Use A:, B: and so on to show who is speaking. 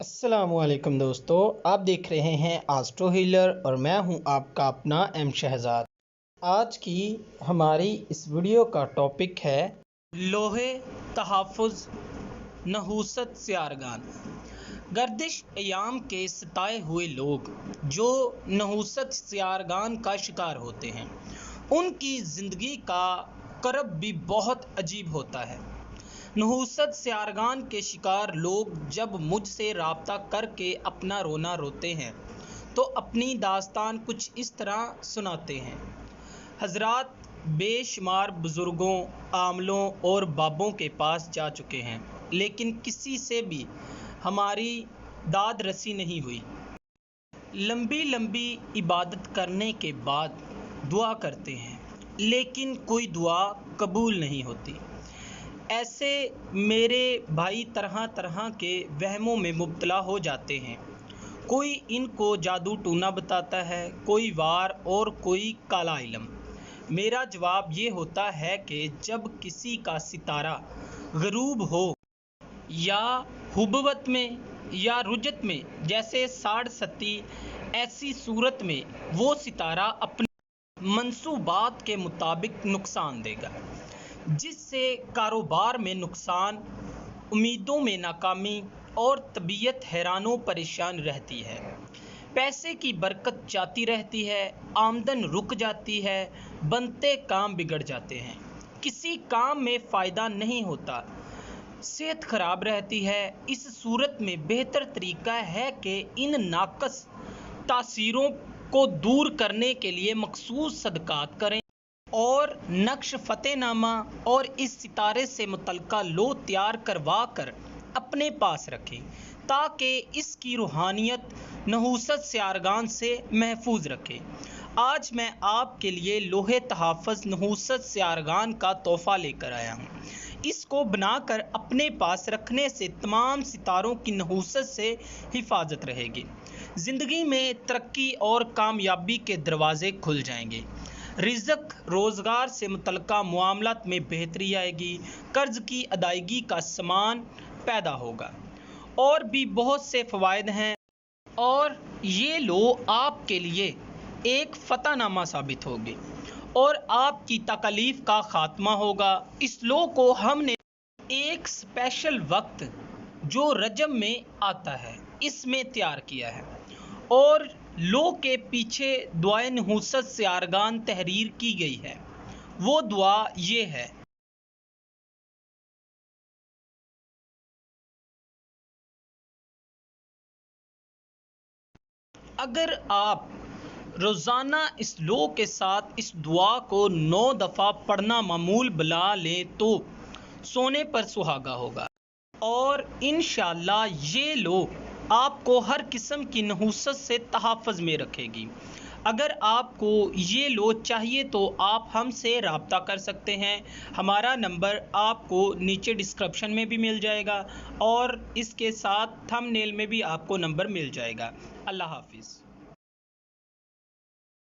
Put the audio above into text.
A: अस्सलाम वालेकुम दोस्तों, आप देख रहे हैं एस्ट्रो हीलर और मैं हूं आपका अपना एम शहजाद। आज की हमारी इस वीडियो का टॉपिक है लोहे तहफ़्फ़ुज़ नहूसत सियारगान। गर्दिश अयाम के सताए हुए लोग जो नहूसत सियारगान का शिकार होते हैं, उनकी ज़िंदगी का करब भी बहुत अजीब होता है। नहूसत सियारगान के शिकार लोग जब मुझसे राब्ता करके अपना रोना रोते हैं तो अपनी दास्तान कुछ इस तरह सुनाते हैं। हज़रात बेशुमार बुज़ुर्गों, आमलों और बाबों के पास जा चुके हैं, लेकिन किसी से भी हमारी दाद रसी नहीं हुई। लंबी लंबी इबादत करने के बाद दुआ करते हैं, लेकिन कोई दुआ कबूल नहीं होती। ऐसे मेरे भाई तरह तरह के वहमों में मुब्तला हो जाते हैं। कोई इनको जादू टूना बताता है, कोई वार और कोई काला इल्म। मेरा जवाब ये होता है कि जब किसी का सितारा गरूब हो या हुब्बत में या रुजत में, जैसे साढ़ सती, ऐसी सूरत में वो सितारा अपने मंसूबात के मुताबिक नुकसान देगा, जिससे कारोबार में नुकसान, उम्मीदों में नाकामी और तबीयत हैरानों परेशान रहती है। पैसे की बरकत जाती रहती है, आमदन रुक जाती है, बनते काम बिगड़ जाते हैं, किसी काम में फ़ायदा नहीं होता, सेहत खराब रहती है। इस सूरत में बेहतर तरीका है कि इन नाकस तासीरों को दूर करने के लिए मखसूस सदक़ात करें और नक्श फ़तेहनामा और इस सितारे से मुतल्लिक़ा लो तैयार करवा कर अपने पास रखें, ताकि इसकी रूहानियत नहूसत सियारगान से महफूज रखे। आज मैं आपके लिए लोहे तहफ़्फ़ुज़ नहूसत सियारगान का तोहफ़ा लेकर आया हूँ। इसको बनाकर अपने पास रखने से तमाम सितारों की नहूसत से हिफाजत रहेगी। ज़िंदगी में तरक्की और कामयाबी के दरवाज़े खुल जाएंगे। रिज़्क़ रोज़गार से मुतल्लिक़ा मामलात में बेहतरी आएगी, कर्ज़ की अदायगी का सामान पैदा होगा, और भी बहुत से फ़वाइद हैं। और ये लो आपके लिए एक फ़तहनामा साबित होगी और आपकी तकलीफ़ का ख़ात्मा होगा। इस लो को हमने एक स्पेशल वक्त जो रजब में आता है, इसमें तैयार किया है, और लो के पीछे दुआए नहूसत सियारगान तहरीर की गई है। वो दुआ ये है: अगर आप रोज़ाना इस लो के साथ इस दुआ को 9 दफ़ा पढ़ना मामूल बना लें तो सोने पर सुहागा होगा, और इंशाअल्लाह ये लो आपको हर किस्म की नहूसत से तहफ़्फ़ुज़ में रखेगी। अगर आपको ये लो चाहिए तो आप हमसे रब्ता कर सकते हैं। हमारा नंबर आपको नीचे डिस्क्रिप्शन में भी मिल जाएगा और इसके साथ थंबनेल में भी आपको नंबर मिल जाएगा। अल्लाह हाफ़िज़।